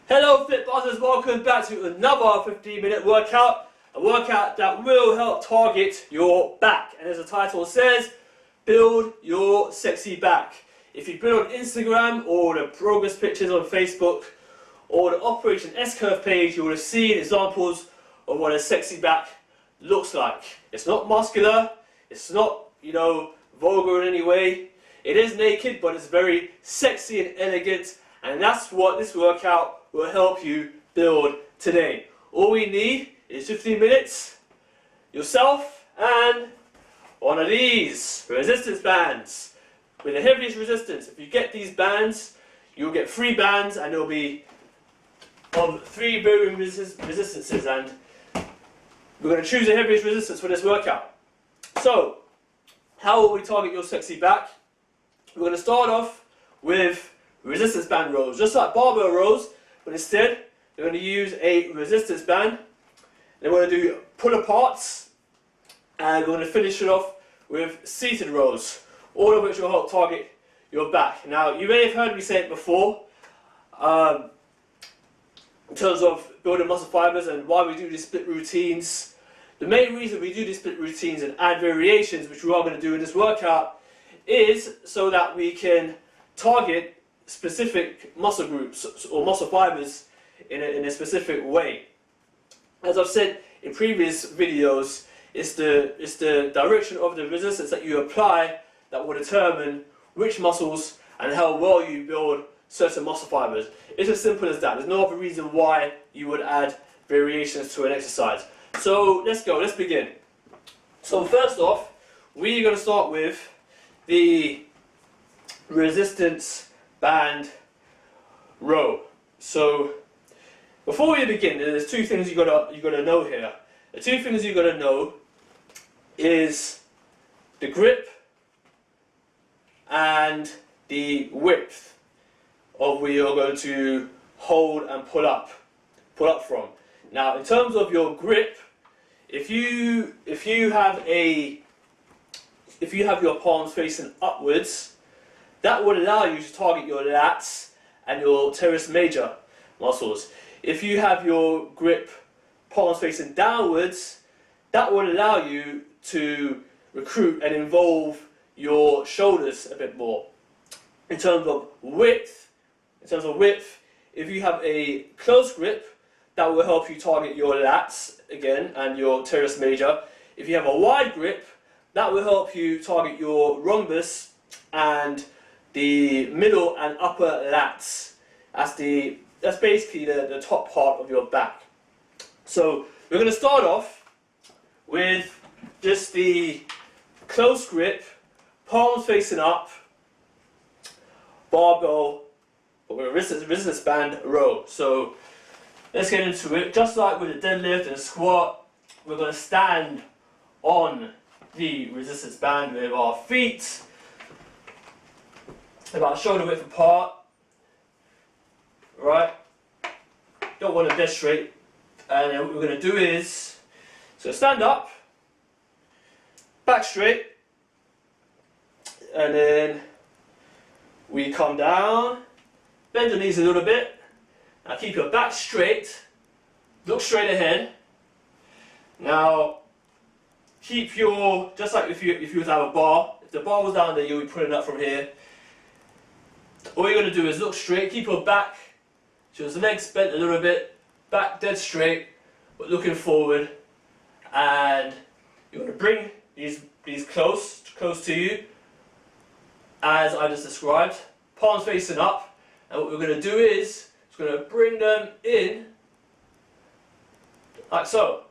Hello Fit Buzzers, welcome back to another 15-minute workout. A workout that will help target your back. And as the title says, build your sexy back. If you've been on Instagram or the progress pictures on Facebook or the Operation S-Curve page, you will have seen examples of what a sexy back looks like. It's not muscular, it's not, vulgar in any way. It is naked, but it's very sexy and elegant, and that's what this workout will help you build today. All we need is 15 minutes, yourself, and one of these resistance bands with the heaviest resistance. If you get these bands, you'll get 3 bands, and they'll be of 3 varying resistances, and we're going to choose the heaviest resistance for this workout. So, how will we target your sexy back? We're going to start off with resistance band rows, just like barbell rows, but instead we're going to use a resistance band. Then we're going to do pull-aparts, and we're going to finish it off with seated rows, all of which will help target your back. Now, you may have heard me say it before, in terms of building muscle fibers and why we do these split routines. The main reason we do these split routines and add variations, which we are going to do in this workout, is so that we can target specific muscle groups or muscle fibers in a specific way. As I've said in previous videos, it's the direction of the resistance that you apply that will determine which muscles and how well you build certain muscle fibers. It's as simple as that. There's no other reason why you would add variations to an exercise. So let's go, let's begin. So first off, we're going to start with the resistance band row. So before we begin, there's 2 things you gotta know here. The 2 things you gotta know is the grip and the width of where you're going to hold and pull up from. Now, in terms of your grip, if you have your palms facing upwards, that would allow you to target your lats and your teres major muscles. If you have your grip palms facing downwards, that would allow you to recruit and involve your shoulders a bit more. In terms of width, if you have a close grip, that will help you target your lats again and your teres major. If you have a wide grip, that will help you target your rhombus and the middle and upper lats. That's basically the top part of your back. So we're going to start off with just the close grip, palms facing up, barbell, or resistance band row. So let's get into it. Just like with the deadlift and squat, we're going to stand on the resistance band with our feet about shoulder width apart. Right? Don't want to dead straight. And then what we're going to do is, so stand up, back straight, and then we come down, bend your knees a little bit. Now keep your back straight, look straight ahead. Now keep your, just like if you were to have a bar, if the bar was down there, you'll be pulling up from here. All you're going to do is look straight, keep your back, so the legs bent a little bit, back dead straight, but looking forward, and you're going to bring these close to you, as I just described, palms facing up, and what we're going to do is, it's going to bring them in, like so.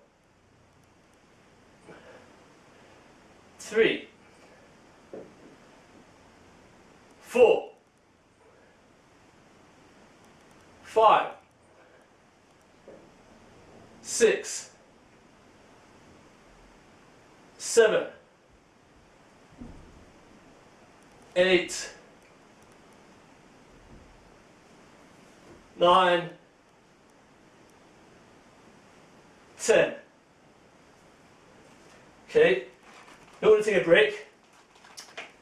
3, 4, 5, 6, 7, 8, 9, 10. Okay, don't want to take a break.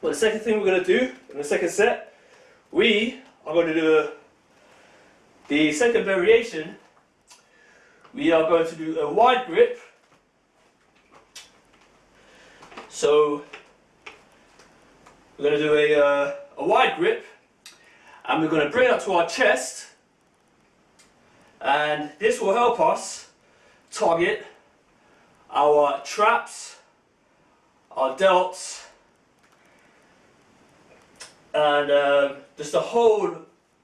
But the second thing we're going to do in the second set, we are going to do The second variation, we are going to do a wide grip. So we're going to do a wide grip, and we're going to bring it up to our chest, and this will help us target our traps, our delts, and just the whole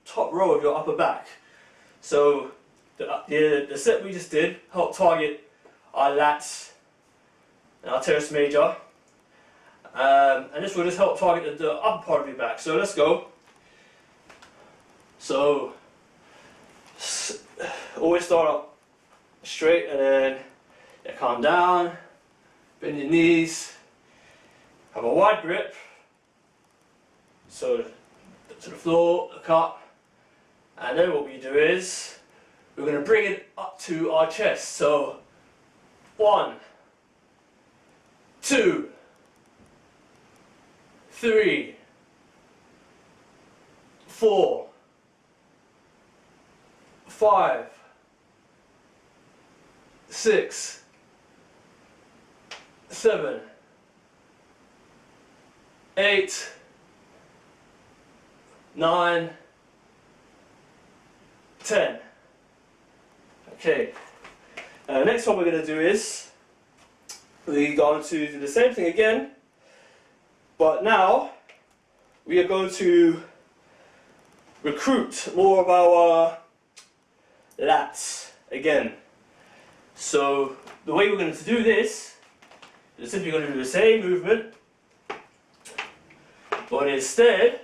top row of your upper back. So the set we just did helped target our lats and our teres major, and this will just help target the upper part of your back. So let's go. So always start up straight, and then calm down, bend your knees, have a wide grip, so to the floor, the cup, and then what we do is we're going to bring it up to our chest. So 1, 2, 3, 4, 5, 6, 7, 8, 9, 10. Okay. Next one we're going to do is we're going to do the same thing again, but now we are going to recruit more of our lats again. So the way we're going to do this is simply going to do the same movement, but instead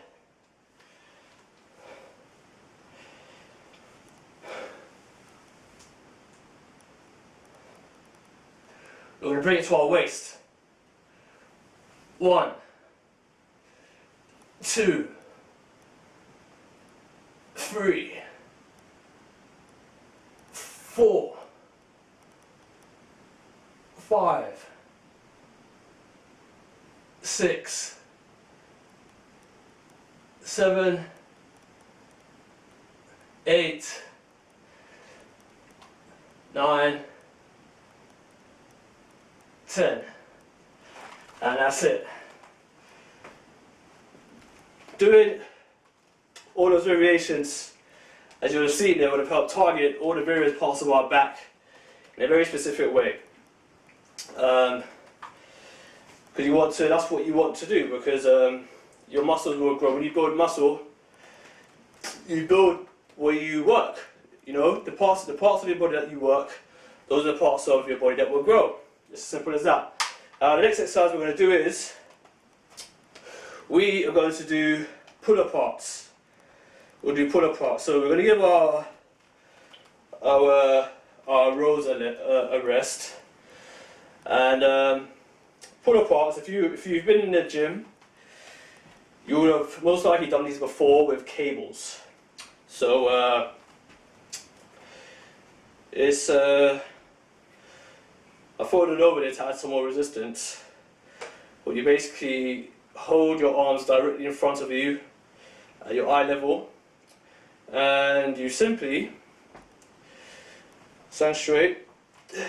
we're going to bring it to our waist. 1, 2, 3, 4, 5, 6, 7, 8, 9, 10. And that's it. Doing all those variations, as you would have seen, they would have helped target all the various parts of our back in a very specific way. Because that's what you want to do, because your muscles will grow. When you build muscle, you build where you work. You know, the parts of your body that you work, those are the parts of your body that will grow. It's as simple as that. The next exercise we're going to do is we are going to do pull-aparts. We'll do pull-aparts. So we're going to give our rows a rest. And pull-aparts, if you've been in the gym, you would have most likely done these before with cables. So it's I folded over it to add some more resistance. But you basically hold your arms directly in front of you at your eye level, and you simply stand straight, a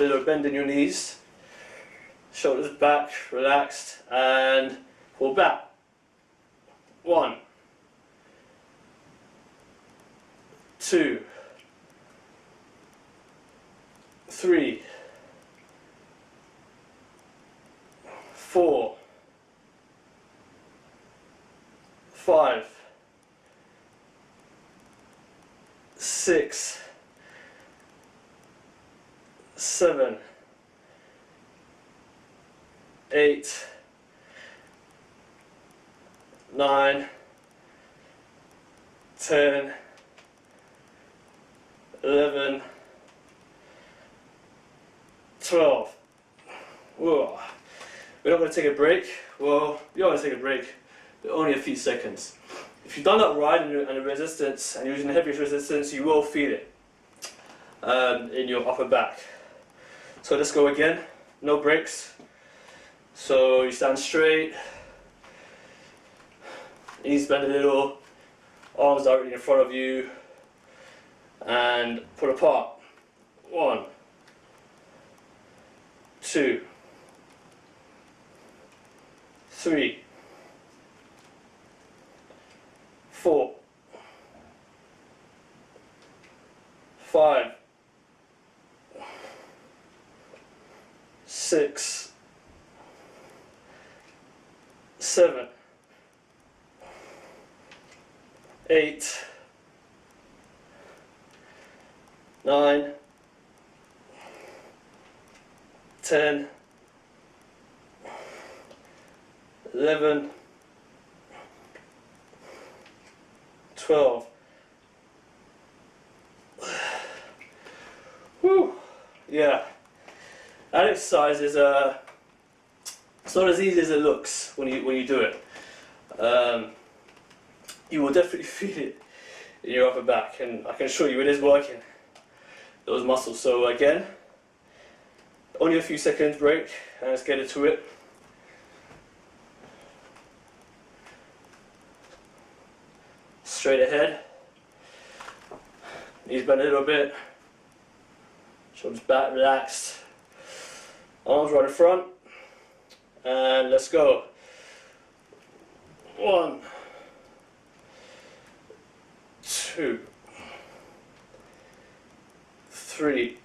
little bend in your knees, shoulders back, relaxed, and pull back. 1, 2, 3, 4, 5, 6, 7, 8, 9, 10, 11, 12. Whoa. We're not going to take a break. Well, we are going to take a break, but only a few seconds. If you've done that right and the resistance, and you're using the heaviest resistance, you will feel it in your upper back. So let's go again. No breaks. So you stand straight, knees bend a little, arms directly in front of you, and pull apart. 1, 2, 3, 4, 5, 6, 7, 8, 9, 10, 11, 12. Whew. Yeah, that exercise is it's not as easy as it looks when you do it. You will definitely feel it in your upper back, and I can assure you it is working those muscles. So again, only a few seconds break, and let's get into it. Straight ahead, knees bend a little bit, shoulders back, relaxed, arms right in front, and let's go. 1, 2, 3,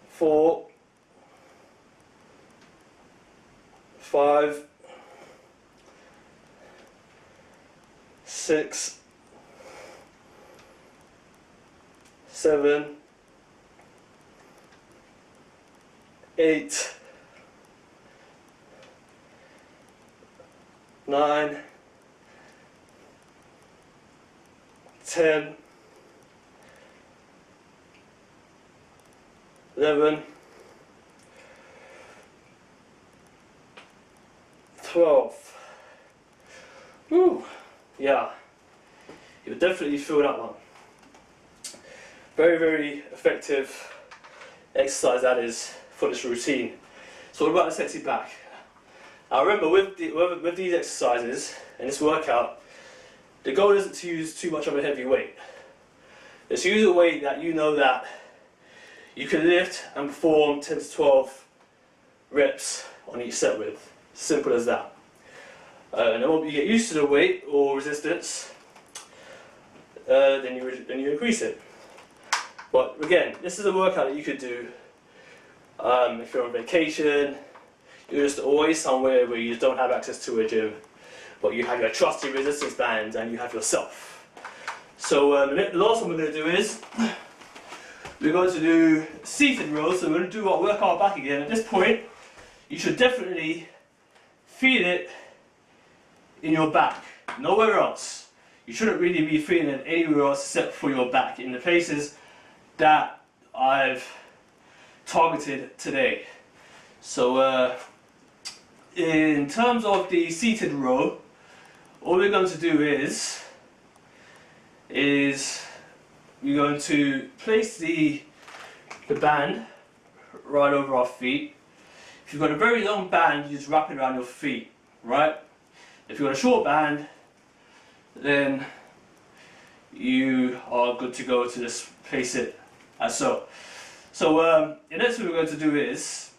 4, 5, 6, 7, 8, 9, 10, 11, 12. Woo! Yeah, you'll definitely feel that one. Very, very effective exercise that is for this routine. So what about the sexy back? Now remember, with these exercises and this workout, the goal isn't to use too much of a heavy weight. Just use a weight that you know that you can lift and perform 10 to 12 reps on each set with. Simple as that. And then once you get used to the weight or resistance, then you increase it. But again, this is a workout that you could do if you're on vacation, you're just always somewhere where you don't have access to a gym, but you have your trusty resistance bands and you have yourself. So the last one we're going to do is, we're going to do seated rows, so we're going to do our workout back again. At this point, you should definitely feel it in your back, nowhere else. You shouldn't really be feeling it anywhere else except for your back, in the places that I've targeted today. So in terms of the seated row, all we're going to do is we're going to place the band right over our feet. If you've got a very long band, you just wrap it around your feet, right? If you've got a short band, then you are good to go to just place it as so. So the next thing we're going to do is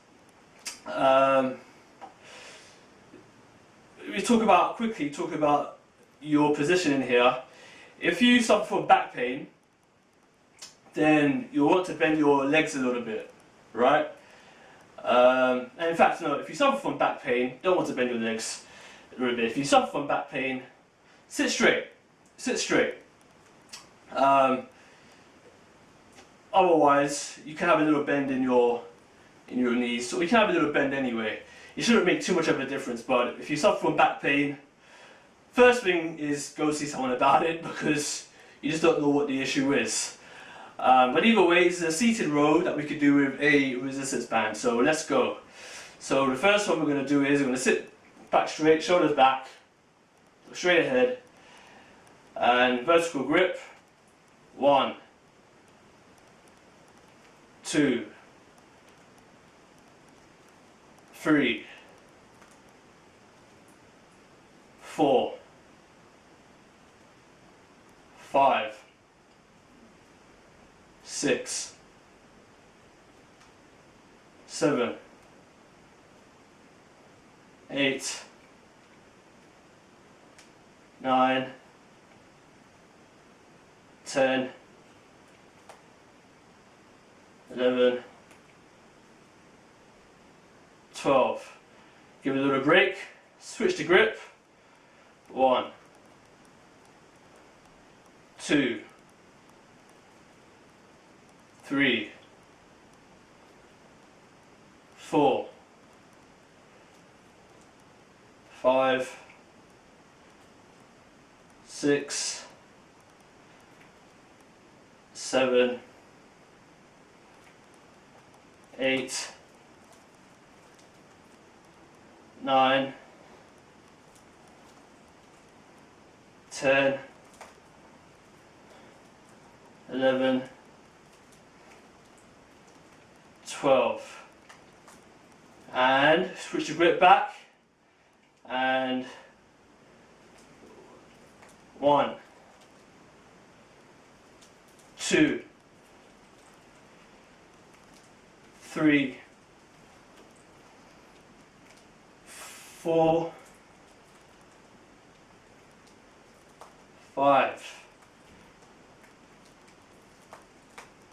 we quickly talk about your position in here. If you suffer from back pain, then you'll want to bend your legs a little bit, right? And in fact, no, if you suffer from back pain, don't want to bend your legs a little bit. If you suffer from back pain, sit straight, sit straight. Otherwise, you can have a little bend in your knees, so we can have a little bend anyway. It shouldn't make too much of a difference, but if you suffer from back pain, first thing is go see someone about it, because you just don't know what the issue is. But either way, it's a seated row that we could do with a resistance band. So let's go. So the first one we're going to do is we're going to sit back straight, shoulders back, straight ahead, and vertical grip. 1, 2, 3, 4, 5, 6, 7, 8, 9, 10, 11, 12. Give it a little break, switch the grip. 1, 2, 3, 4, 5, 6, 7, 8, 9, 10, 11, 12. And switch the grip back. And 1, 2, 3, 4, 5,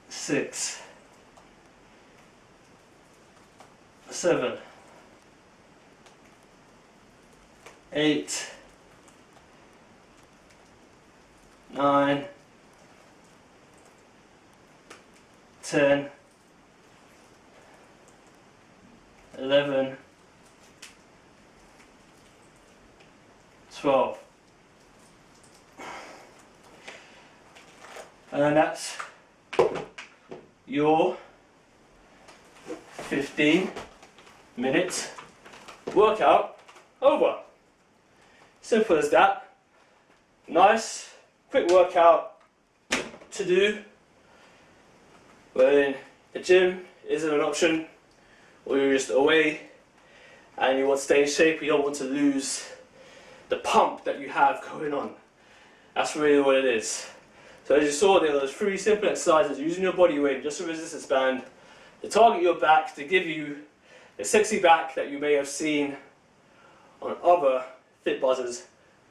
6, 7, 8, 9, 10, 11, 12. And that's your 15-minute workout over. Simple as that. Nice, quick workout to do when the gym isn't an option, or you're just away and you want to stay in shape, you don't want to lose the pump that you have going on. That's really what it is. So as you saw, there are 3 simple exercises using your body weight, just a resistance band, to target your back, to give you the sexy back that you may have seen on other fit buzzers'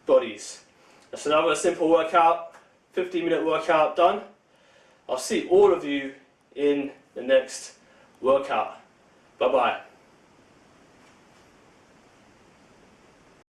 bodies. That's another simple workout, 15-minute workout done. I'll see all of you in the next workout. Bye bye.